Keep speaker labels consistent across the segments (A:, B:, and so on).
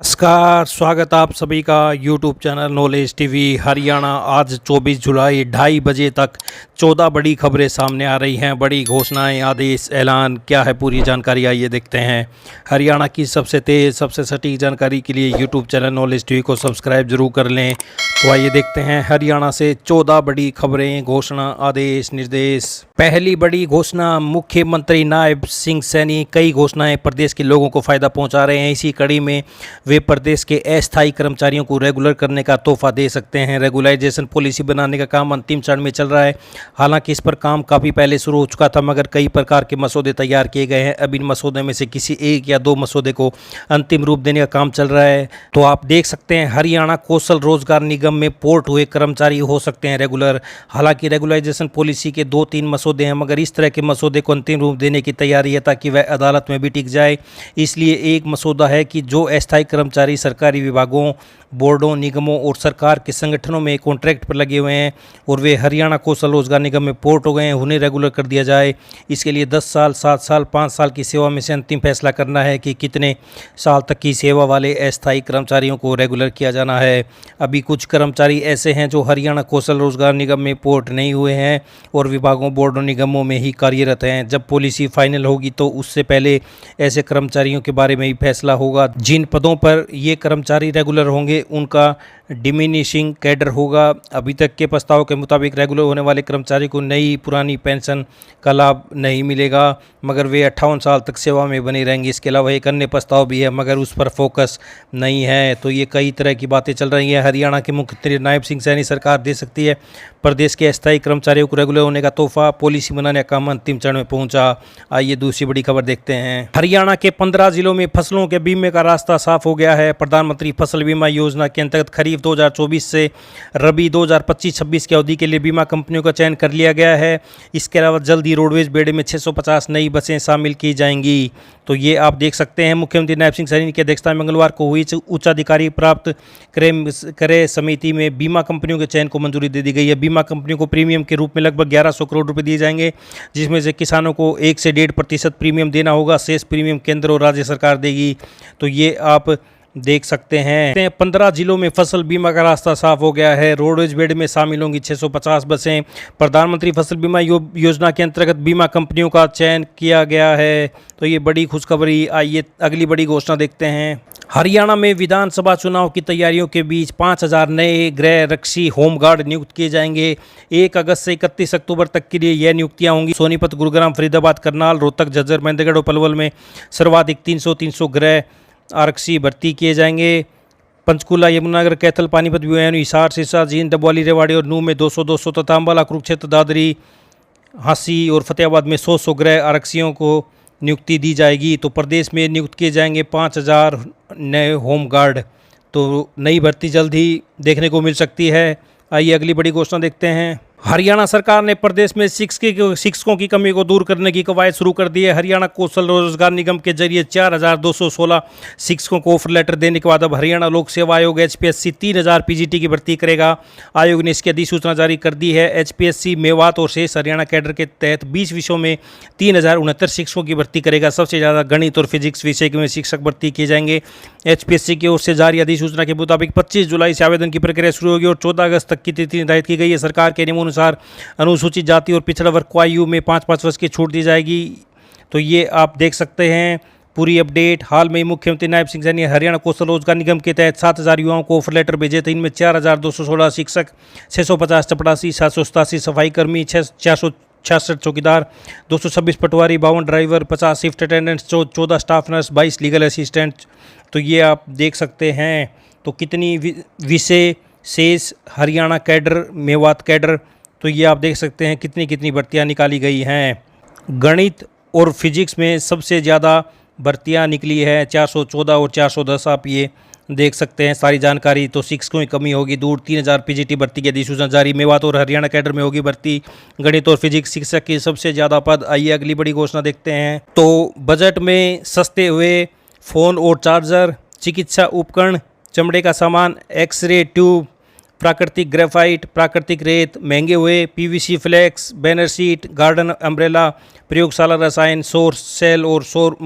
A: नमस्कार, स्वागत आप सभी का YouTube channel knowledge TV Haryana. आज 24 जुलाई 2:30 बजे तक 14 बड़ी खबरें सामने आ रही हैं। बड़ी घोषणाएं, आदेश, ऐलान क्या है, पूरी जानकारी आइए देखते हैं। हरियाणा की सबसे तेज़, सबसे सटीक जानकारी के लिए यूट्यूब चैनल नॉलेज टीवी को सब्सक्राइब जरूर कर लें। तो आइए देखते हैं हरियाणा से 14 बड़ी खबरें, घोषणा, आदेश, निर्देश। पहली बड़ी घोषणा, मुख्यमंत्री नायब सिंह सैनी कई घोषणाएं प्रदेश के लोगों को फायदा पहुंचा रहे हैं। इसी कड़ी में वे प्रदेश के अस्थायी कर्मचारियों को रेगुलर करने का तोहफा दे सकते हैं। रेगुलाइजेशन पॉलिसी बनाने का काम अंतिम चरण में चल रहा है। हालांकि इस पर काम काफ़ी पहले शुरू हो चुका था, मगर कई प्रकार के मसौदे तैयार किए गए हैं। अब इन मसौदे में से किसी एक या दो मसौदे को अंतिम रूप देने का काम चल रहा है। तो आप देख सकते हैं हरियाणा कौशल रोजगार निगम में पोर्ट हुए कर्मचारी हो सकते हैं रेगुलर। हालांकि रेगुलाइजेशन पॉलिसी के 2-3 मसौदे हैं, मगर इस तरह के मसौदे को अंतिम रूप देने की तैयारी है ताकि वह अदालत में भी टिक जाए। इसलिए एक मसौदा है कि जो अस्थायी कर्मचारी सरकारी विभागों, बोर्डों, निगमों और सरकार के संगठनों में कॉन्ट्रैक्ट पर लगे हुए हैं और वे हरियाणा कौशल रोजगार निगम में पोर्ट हो गए हैं, उन्हें रेगुलर कर दिया जाए। इसके लिए 10 साल, 7 साल, 5 साल की सेवा में से अंतिम फैसला करना है कि कितने साल तक की सेवा वाले अस्थायी कर्मचारियों को रेगुलर किया जाना है। अभी कुछ कर्मचारी ऐसे हैं जो हरियाणा कौशल रोजगार निगम में पोर्ट नहीं हुए हैं और विभागों, बोर्डों, निगमों में ही कार्यरत हैं। जब पॉलिसी फाइनल होगी तो उससे पहले ऐसे कर्मचारियों के बारे में ही फैसला होगा। जिन पदों पर ये कर्मचारी रेगुलर होंगे उनका डिमिनिशिंग कैडर होगा। अभी तक के प्रस्ताव के मुताबिक रेगुलर होने वाले कर्मचारी को नई पुरानी पेंशन का लाभ नहीं मिलेगा, मगर वे 58 साल तक सेवा में बने रहेंगे। इसके अलावा एक अन्य प्रस्ताव भी है, मगर उस पर फोकस नहीं है। तो ये कई तरह की बातें चल रही हैं। हरियाणा के मुख्यमंत्री नायब सिंह सैनी सरकार दे सकती है प्रदेश के अस्थायी कर्मचारियों को रेगुलर होने का तोहफा। पॉलिसी बनाने का काम अंतिम चरण में पहुंचा। आइए दूसरी बड़ी खबर देखते हैं। हरियाणा के 15 जिलों में फसलों के बीमे का रास्ता साफ हो गया है। प्रधानमंत्री फसल बीमा योजना के अंतर्गत खरीफ 2024 से रबी 2025-26 की अवधि के लिए बीमा कंपनियों का चयन कर लिया गया है। इसके अलावा जल्द ही रोडवेज बेड़े में 650 नई बसें शामिल की जाएंगी। तो ये आप देख सकते हैं। मुख्यमंत्री नायब सिंह सैनी की अध्यक्षता में मंगलवार को हुई उच्चाधिकारी प्राप्त क्रय समिति में बीमा कंपनियों के चयन को मंजूरी दे दी गई है। बीमा कंपनियों को प्रीमियम के रूप में लगभग 1100 करोड़ रुपए दिए जाएंगे, जिसमें से किसानों को 1 से 1.5% प्रीमियम देना होगा। शेष प्रीमियम केंद्र और राज्य सरकार देगी। तो ये आप देख सकते हैं। 15 जिलों में फसल बीमा का रास्ता साफ हो गया है। रोडवेज बेड में शामिल होंगी 650 बसें। प्रधानमंत्री फसल बीमा योजना के अंतर्गत बीमा कंपनियों का चयन किया गया है। तो ये बड़ी खुशखबरी। आइए अगली बड़ी घोषणा देखते हैं। हरियाणा में विधानसभा चुनाव की तैयारियों के बीच 5000 नए गृह रक्षी होमगार्ड नियुक्त किए जाएंगे। 1 अगस्त से 31 अक्टूबर तक के लिए यह नियुक्तियां होंगी। सोनीपत, गुरुग्राम, फरीदाबाद, करनाल, रोहतक, झज्जर, महेंद्रगढ़ और पलवल में सर्वाधिक 300 गृह आरक्षी भर्ती किए जाएंगे। पंचकूला, यमुनानगर, कैथल, पानीपत, भिवानी, हिसार, सिरसा, जींद, डबवाली, रेवाड़ी और नूंह में 200 तथा अम्बाला, कुरुक्षेत्र, दादरी, हांसी और फतेहाबाद में 100 गृह आरक्षियों को नियुक्ति दी जाएगी। तो प्रदेश में नियुक्त किए जाएंगे 5000 नए होमगार्ड। तो नई भर्ती जल्द ही देखने को मिल सकती है। आइए अगली बड़ी घोषणा देखते हैं। हरियाणा सरकार ने प्रदेश में शिक्षकों की कमी को दूर करने की कवायद शुरू कर दी है। हरियाणा कौशल रोजगार निगम के जरिए 4216 शिक्षकों को ऑफर लेटर देने के बाद अब हरियाणा लोक सेवा आयोग HPSC 3000 PGT की भर्ती करेगा। आयोग ने इसकी अधिसूचना जारी कर दी है। HPSC मेवात और शेष हरियाणा कैडर के तहत 20 विषयों में 3069 शिक्षकों की भर्ती करेगा। सबसे ज़्यादा गणित और फिजिक्स विषय में शिक्षक भर्ती किए जाएंगे। HPSC की ओर से जारी अधिसूचना के मुताबिक 25 जुलाई से आवेदन की प्रक्रिया शुरू होगी और 14 अगस्त तक की तिथि निर्धारित की गई है। सरकार के नियमों अनुसार अनुसूचित जाति और पिछड़ा वर्ग को आयु में 5-5 वर्ष की छूट दी जाएगी। तो ये आप देख सकते हैं पूरी अपडेट। हाल में मुख्यमंत्री नायब सिंह सैनी हरियाणा कौशल रोजगार निगम के तहत 7000 युवाओं को ऑफर लेटर भेजे थे। इनमें 4216 शिक्षक, 650 चपरासी, 787 सफाई कर्मी, 466 चौकीदार, 226 पटवारी, 52 driver, 50 shift attendants, 14 staff nurse, 22 legal assistant. तो ये आप देख सकते हैं। तो कितनी विषय शेष हरियाणा कैडर, मेवात कैडर, तो ये आप देख सकते हैं कितनी कितनी भर्तियां निकाली गई हैं। गणित और फिजिक्स में सबसे ज़्यादा भर्तियां निकली है 414 और 410। आप ये देख सकते हैं सारी जानकारी। तो शिक्षकों की कमी होगी दूर। 3000 PGT भर्ती की अधिसूचना जारी। मेवात और हरियाणा कैडर में होगी भर्ती। गणित और फिजिक्स शिक्षक की सबसे ज़्यादा पद। आइए अगली बड़ी घोषणा देखते हैं। तो बजट में सस्ते हुए फ़ोन और चार्जर, चिकित्सा उपकरण, चमड़े का सामान, एक्सरे ट्यूब, प्राकृतिक ग्रेफाइट, प्राकृतिक रेत महंगे हुए, PVC flex, banner sheet, garden umbrella, प्रयोगशाला रसायन, सौर सेल और सौर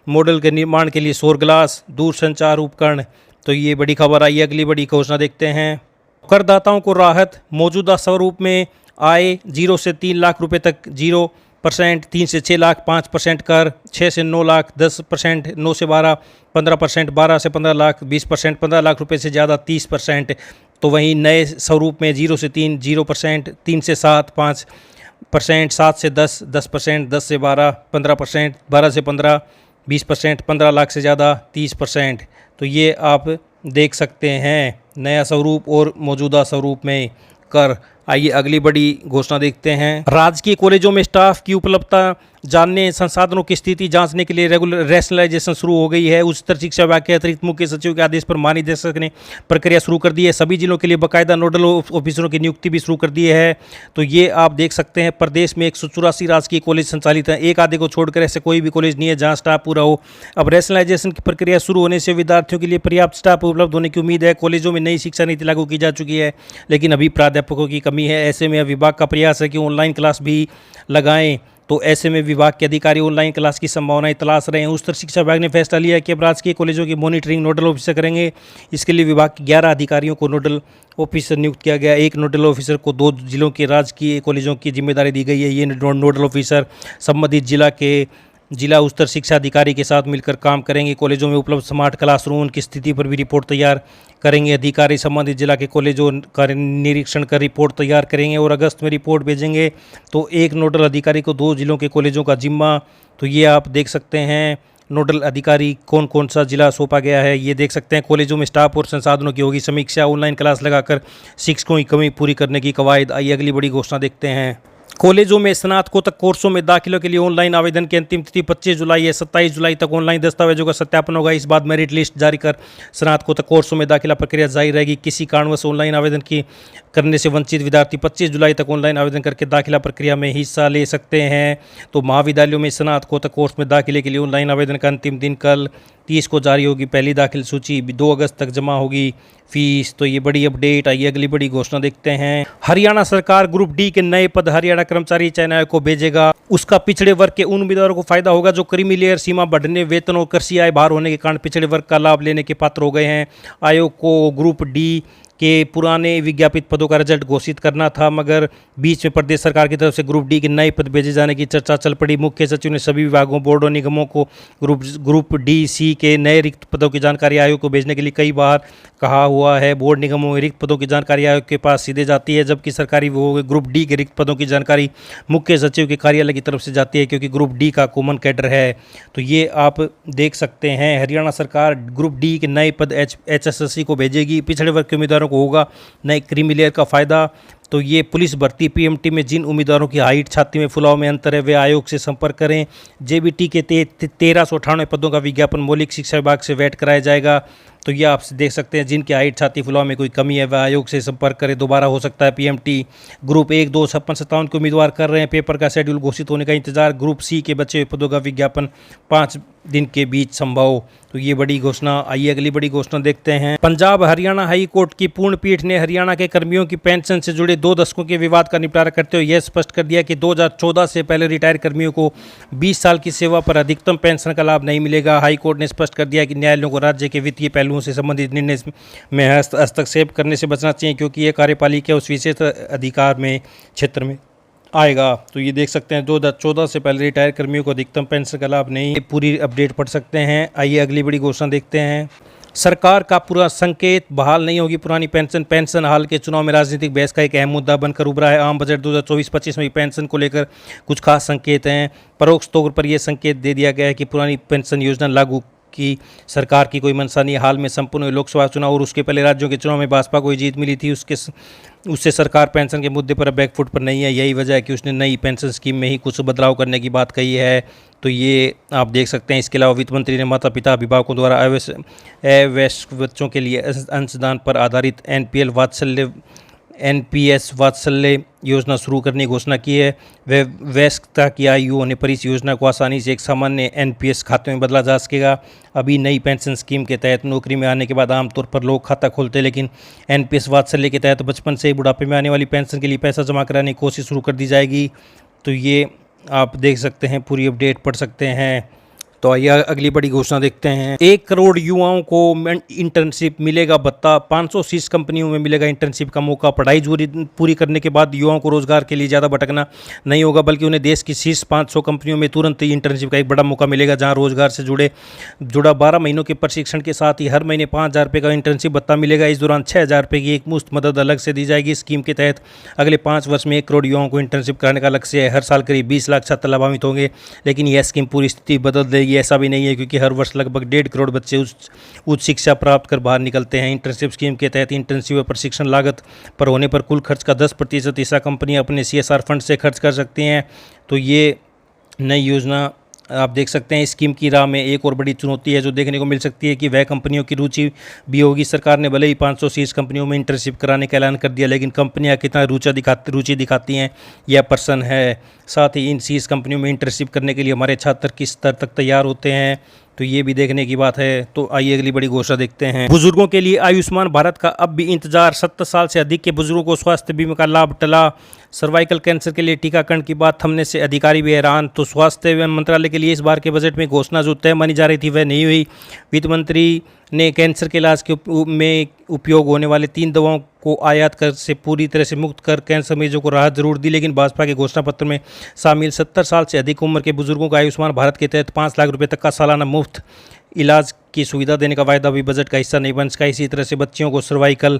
A: मॉडल के निर्माण के लिए सौर ग्लास, दूर संचार उपकरण। तो ये बड़ी खबर आई है। अगली बड़ी घोषणा देखते हैं। करदाताओं को राहत, मौजूदा स्वरूप में आय 0 से 3 लाख रुपए तक 0%, 3 से 6 लाख 5% कर, 6 से 9 लाख 10%, 9 से 12 15%, 12 से 15 लाख 20%, 15 लाख रुपए से ज़्यादा 30%। तो वहीं नए स्वरूप में 0 से 3 0%, 3 से 7 5%, 7 से 10 10%, 10 से 12 15%, 12 से 15 20%, 15 लाख से ज़्यादा 30%। तो ये आप देख सकते हैं नया स्वरूप और मौजूदा स्वरूप में कर। आइए अगली बड़ी घोषणा देखते हैं। राजकीय कॉलेजों में स्टाफ की उपलब्धता जानने, संसाधनों की स्थिति जांचने के लिए रेगुलर रैशनलाइजेशन शुरू हो गई है। उच्चतर शिक्षा विभाग के अतिरिक्त मुख्य सचिव के आदेश पर महानिदेशक ने प्रक्रिया शुरू कर दी है। सभी जिलों के लिए बाकायदा नोडल ऑफिसरों की नियुक्ति भी शुरू कर दी है। तो ये आप देख सकते हैं प्रदेश में 184 राजकीय कॉलेज संचालित हैं। एक आधे को छोड़कर ऐसे कोई भी कॉलेज नहीं है जहाँ स्टाफ पूरा हो। अब रैशनलाइजेशन की प्रक्रिया शुरू होने से विद्यार्थियों के लिए पर्याप्त स्टाफ उपलब्ध होने की उम्मीद है। कॉलेजों में नई शिक्षा नीति लागू की जा चुकी है, लेकिन अभी प्राध्यापकों की कमी है। ऐसे में विभाग का प्रयास है कि ऑनलाइन क्लास भी लगाएं। तो ऐसे में विभाग के अधिकारी ऑनलाइन क्लास की संभावनाएं तलाश रहे हैं। उच्चतर शिक्षा विभाग ने फैसला लिया है कि अब राजकीय कॉलेजों की मॉनिटरिंग नोडल ऑफिसर करेंगे। इसके लिए विभाग के 11 अधिकारियों को नोडल ऑफिसर नियुक्त किया गया। एक नोडल ऑफिसर को 2 जिलों के राजकीय कॉलेजों की जिम्मेदारी दी गई है। ये नोडल ऑफिसर संबंधित जिला उच्चतर शिक्षा अधिकारी के साथ मिलकर काम करेंगे। कॉलेजों में उपलब्ध स्मार्ट क्लासरूम की स्थिति पर भी रिपोर्ट तैयार करेंगे। अधिकारी संबंधित जिला के कॉलेजों का निरीक्षण कर रिपोर्ट तैयार करेंगे और अगस्त में रिपोर्ट भेजेंगे। तो एक नोडल अधिकारी को 2 जिलों के कॉलेजों का जिम्मा। तो ये आप देख सकते हैं नोडल अधिकारी कौन कौन सा जिला सौंपा गया है। ये देख सकते हैं कॉलेजों में स्टाफ और संसाधनों की होगी समीक्षा। ऑनलाइन क्लास लगाकर शिक्षकों की कमी पूरी करने की कवायद। आइए अगली बड़ी घोषणा देखते हैं। कॉलेजों में स्नातकोत्तर कोर्सों में दाखिलों के लिए ऑनलाइन आवेदन की अंतिम तिथि 25 जुलाई है। 27 जुलाई तक ऑनलाइन दस्तावेजों का सत्यापन होगा। इस बाद मेरिट लिस्ट जारी कर स्नातकोत्तर कोर्सों में दाखिला प्रक्रिया जारी रहेगी। किसी कारणवश ऑनलाइन आवेदन करने से वंचित विद्यार्थी 25 जुलाई तक ऑनलाइन आवेदन करके दाखिला प्रक्रिया में हिस्सा ले सकते हैं। तो महाविद्यालयों में स्नातकोत्तर कोर्स में दाखिले के लिए ऑनलाइन आवेदन का अंतिम दिन कल 30 को जारी होगी। पहली दाखिल सूची 2 अगस्त तक जमा होगी फीस। तो ये बड़ी अपडेट। आइए अगली बड़ी घोषणा देखते हैं। हरियाणा सरकार ग्रुप डी के नए पद हरियाणा कर्मचारी चयन आयोग को भेजेगा। उसका पिछड़े वर्ग के उन उम्मीदवारों को फायदा होगा जो क्रीमी लेयर सीमा बढ़ने, वेतन और कृषि आय बाहर होने के कारण पिछड़े वर्ग का लाभ लेने के पात्र हो गए हैं। आयोग को ग्रुप डी के पुराने विज्ञापित पदों का रिजल्ट घोषित करना था, मगर बीच में प्रदेश सरकार की तरफ से ग्रुप डी के नए पद भेजे जाने की चर्चा चल पड़ी। मुख्य सचिव ने सभी विभागों, बोर्ड और निगमों को ग्रुप डी सी के नए रिक्त पदों की जानकारी आयोग को भेजने के लिए कई बार कहा हुआ है। बोर्ड निगमों में रिक्त पदों की जानकारी आयोग के पास सीधे जाती है, जबकि सरकारी विभागों ग्रुप डी के रिक्त पदों की जानकारी मुख्य सचिव के कार्यालय की तरफ से जाती है, क्योंकि ग्रुप डी का कॉमन कैडर है। तो ये आप देख सकते हैं हरियाणा सरकार ग्रुप डी के नए पद HSSC को भेजेगी। पिछड़े वर्ग के उम्मीदवारों को होगा नए क्रीमी लेयर का फायदा। तो ये पुलिस भर्ती PMT में जिन उम्मीदवारों की हाइट, छाती में फुलाव में अंतर है वे आयोग से संपर्क करें। JBT के 1398 पदों का विज्ञापन मौलिक शिक्षा विभाग से वेट कराया जाएगा। तो ये आप देख सकते हैं जिनकी हाइट, छाती, फुलाव में कोई कमी है वह आयोग से संपर्क करें। दोबारा हो सकता है PMT। ग्रुप 1, 2, 56, 57 के उम्मीदवार कर रहे हैं। पेपर का शेड्यूल घोषित होने का इंतजार। ग्रुप सी के बचे हुए पदों का विज्ञापन 5 दिन के बीच संभव। तो ये बड़ी घोषणा। आइए अगली बड़ी घोषणा देखते हैं। पंजाब हरियाणा हाई कोर्ट की पूर्ण पीठ ने हरियाणा के कर्मियों की पेंशन से जुड़े 2 दशकों के विवाद का निपटारा करते हुए यह स्पष्ट कर दिया कि 2014 से पहले रिटायर कर्मियों को 20 साल की सेवा पर अधिकतम पेंशन का लाभ नहीं मिलेगा। हाई कोर्ट ने स्पष्ट कर दिया कि न्यायालयों को राज्य के वित्तीय पहलुओं से संबंधित निर्णय में हस्तक्षेप करने से बचना चाहिए, क्योंकि यह कार्यपालिका उस विशेष अधिकार में क्षेत्र में आएगा। तो ये देख सकते हैं 2014 से पहले रिटायर कर्मियों को अधिकतम पेंशन का लाभ नहीं। पूरी अपडेट पढ़ सकते हैं। आइए अगली बड़ी घोषणा देखते हैं। सरकार का पूरा संकेत, बहाल नहीं होगी पुरानी पेंशन हाल के चुनाव में राजनीतिक बहस का एक अहम मुद्दा बनकर उभरा है। आम बजट 2024-25 में पेंशन को लेकर कुछ खास संकेत हैं। परोक्ष तौर पर यह संकेत दे दिया गया है कि पुरानी पेंशन योजना लागू की सरकार की कोई मंशा नहीं। हाल में संपूर्ण लोकसभा चुनाव और उसके पहले राज्यों के चुनाव में भाजपा को जीत मिली थी। उससे सरकार पेंशन के मुद्दे पर बैकफुट पर नहीं है। यही वजह है कि उसने नई पेंशन स्कीम में ही कुछ बदलाव करने की बात कही है। तो ये आप देख सकते हैं। इसके अलावा वित्त मंत्री ने माता पिता अभिभावकों द्वारा अवयस्क बच्चों के लिए अंशदान पर आधारित NPL एनपीएस वात्सल्य योजना शुरू करने की घोषणा की है। वयस्कता की आयु होने पर इस योजना को आसानी से एक सामान्य एनपीएस खाते में बदला जा सकेगा। अभी नई पेंशन स्कीम के तहत नौकरी में आने के बाद आमतौर पर लोग खाता खोलते हैं, लेकिन एनपीएस वात्सल्य के तहत बचपन से ही बुढ़ापे में आने वाली पेंशन के लिए पैसा जमा कराने की कोशिश शुरू कर दी जाएगी। तो ये आप देख सकते हैं, पूरी अपडेट पढ़ सकते हैं। तो आइए अगली बड़ी घोषणा देखते हैं। 1 करोड़ युवाओं को इंटर्नशिप मिलेगा भत्ता। 530 कंपनियों में मिलेगा इंटर्नशिप का मौका। पढ़ाई पूरी करने के बाद युवाओं को रोजगार के लिए ज़्यादा भटकना नहीं होगा, बल्कि उन्हें देश की शीर्ष 500 कंपनियों में तुरंत ही इंटर्नशिप का एक बड़ा मौका मिलेगा, जहां रोजगार से जुड़ा 12 महीनों के प्रशिक्षण के साथ ही हर महीने 5,000 रुपये का इंटर्नशिप भत्ता मिलेगा। इस दौरान 6,000 रुपये की एक मुफ्त मदद अलग से दी जाएगी। स्कीम के तहत अगले 5 वर्ष में 1 करोड़ युवाओं को इंटर्नशिप कराने का लक्ष्य है। हर साल करीब 20 लाख छात्र लाभान्वित होंगे, लेकिन यह स्कीम पूरी स्थिति बदल देगी ऐसा भी नहीं है, क्योंकि हर वर्ष लगभग 1.5 करोड़ बच्चे उच्च शिक्षा प्राप्त कर बाहर निकलते हैं। इंटर्नशिप स्कीम के तहत इंटर्नशिप व प्रशिक्षण लागत पर होने पर कुल खर्च का 10% हिस्सा कंपनियां अपने CSR फंड से खर्च कर सकती हैं। तो ये नई योजना आप देख सकते हैं। स्कीम की राह में एक और बड़ी चुनौती है जो देखने को मिल सकती है कि वह कंपनियों की रुचि भी होगी। सरकार ने भले ही 530 कंपनियों में इंटर्नशिप कराने का ऐलान कर दिया, लेकिन कंपनियां कितना रुचि दिखाती हैं यह प्रश्न है। साथ ही इन 30 कंपनियों में इंटर्नशिप करने के लिए हमारे छात्र किस स्तर तक तैयार होते हैं, तो ये भी देखने की बात है। तो आइए अगली बड़ी घोषणा देखते हैं। बुजुर्गों के लिए आयुष्मान भारत का अब भी इंतजार। 70 साल से अधिक के बुजुर्गों को स्वास्थ्य बीमा का लाभ टला। सर्वाइकल कैंसर के लिए टीकाकरण की बात थमने से अधिकारी भी हैरान। तो स्वास्थ्य मंत्रालय के लिए इस बार के बजट में घोषणा जो तय मानी जा रही थी वह नहीं हुई। वित्त मंत्री ने कैंसर के इलाज में उपयोग होने वाले 3 दवाओं को आयात कर से पूरी तरह से मुक्त कर कैंसर मरीजों को राहत जरूर दी, लेकिन भाजपा के घोषणा पत्र में शामिल 70 साल से अधिक उम्र के बुजुर्गों को आयुष्मान भारत के तहत 5 लाख रुपए तक का सालाना मुफ्त इलाज की सुविधा देने का वायदा भी बजट का हिस्सा नहीं बन सका। इसी तरह से बच्चियों को सर्वाइकल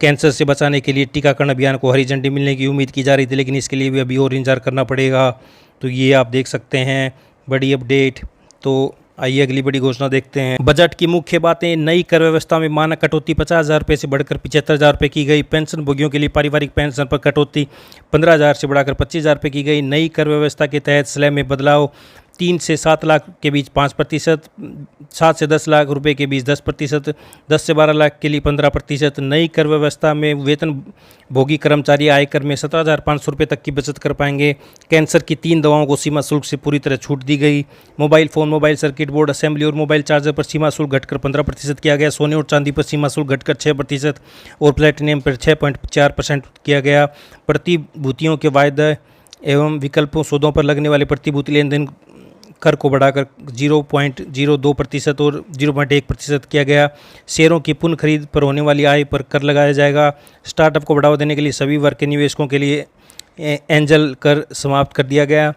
A: कैंसर से बचाने के लिए टीकाकरण अभियान को हरी झंडी मिलने की उम्मीद की जा रही थी, लेकिन इसके लिए भी अभी और इंतजार करना पड़ेगा। तो ये आप देख सकते हैं बड़ी अपडेट। तो आइए अगली बड़ी घोषणा देखते हैं। बजट की मुख्य बातें। नई कर व्यवस्था में मानक कटौती 50,000 रुपये से बढ़कर 75,000 रुपये की गई। पेंशन भोगियों के लिए पारिवारिक पेंशन पर कटौती 15,000 से बढ़ाकर 25,000 रुपये की गई। नई कर व्यवस्था के तहत स्लैब में बदलाव। 3 से 7 लाख के बीच 5%, 7 से 10 लाख रुपए के बीच 10%, 10 से 12 लाख के लिए 15%। नई कर व्यवस्था में वेतन भोगी कर्मचारी आयकर में 17,500 रुपये तक की बचत कर पाएंगे। कैंसर की 3 दवाओं को सीमा शुल्क से पूरी तरह छूट दी गई। Mobile phone, mobile circuit board assembly और मोबाइल चार्जर पर सीमा शुल्क घटकर 15% किया गया। सोने और चांदी पर सीमा शुल्क घटकर 6% और प्लेटिनियम पर 6.4% किया गया। प्रतिभूतियों के वायदे एवं विकल्पों सौदों पर लगने वाले प्रतिभूति लेन देन कर को बढ़ाकर 0.02% और 0.1% किया गया। शेयरों की पुनः खरीद पर होने वाली आय पर कर लगाया जाएगा। स्टार्टअप को बढ़ावा देने के लिए सभी वर्ग के निवेशकों के लिए एंजल कर समाप्त कर दिया गया।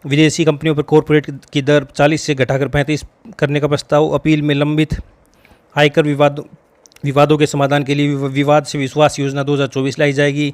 A: विदेशी कंपनियों पर कॉरपोरेट की दर 40 से घटाकर 35 करने का प्रस्ताव। अपील में लंबित आयकर विवादों के समाधान के लिए विवाद से विश्वास योजना 2024 लाई जाएगी।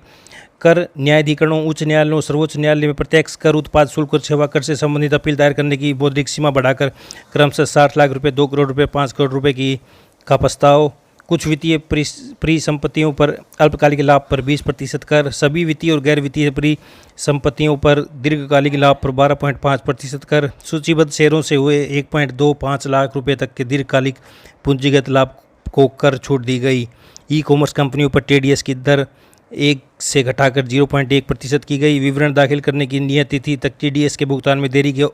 A: कर न्यायाधिकरणों, उच्च न्यायालयों, सर्वोच्च न्यायालय में प्रत्यक्ष कर, उत्पाद शुल्क और सेवा कर से संबंधित अपील दायर करने की बौद्धिक सीमा बढ़ाकर क्रमशः 60 लाख रुपये, 2 करोड़ रुपये, 5 करोड़ रुपये का प्रस्ताव। कुछ वित्तीय परिसंपत्तियों पर अल्पकालिक लाभ पर 20% कर। सभी वित्तीय और गैर वित्तीय परिसंपत्तियों पर दीर्घकालिक लाभ पर 12.5% कर। सूचीबद्ध शेयरों से हुए 1.25 लाख रुपये तक के दीर्घकालिक पूंजीगत लाभ को कर छूट दी गई। ई कॉमर्स कंपनियों पर TDS की दर 1 से घटाकर 0.1% की गई। विवरण दाखिल करने की नियत तिथि तक TDS के भुगतान में देरी के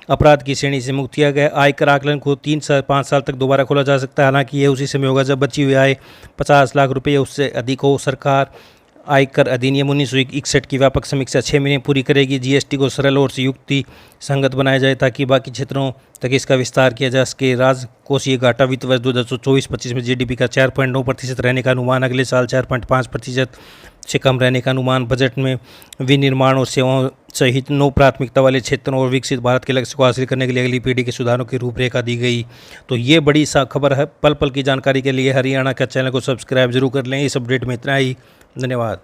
A: अपराध की श्रेणी से मुक्त किया गया। आयकर आकलन को 3 से 5 साल तक दोबारा खोला जा सकता है, हालांकि यह उसी समय होगा जब बची हुई आय 50 लाख रुपये या उससे अधिक हो। सरकार आयकर अधिनियम 1961 की व्यापक समीक्षा 6 महीने पूरी करेगी। GST को सरल और युक्ति संगत बनाया जाए ताकि बाकी क्षेत्रों तक इसका विस्तार किया जा सके। राजकोषीय घाटा वित्त वर्ष 2024-25 में GDP का 4.9% रहने का अनुमान, अगले साल 4.5% से कम रहने का अनुमान। बजट में विनिर्माण और सेवाओं सहित 9 प्राथमिकता वाले क्षेत्रों और विकसित भारत के लक्ष्य को हासिल करने के लिए अगली पीढ़ी के सुधारों की रूपरेखा दी गई। तो ये बड़ी सा खबर है। पल पल की जानकारी के लिए हरियाणा का चैनल को सब्सक्राइब जरूर कर लें। इस अपडेट में इतना ही। धन्यवाद।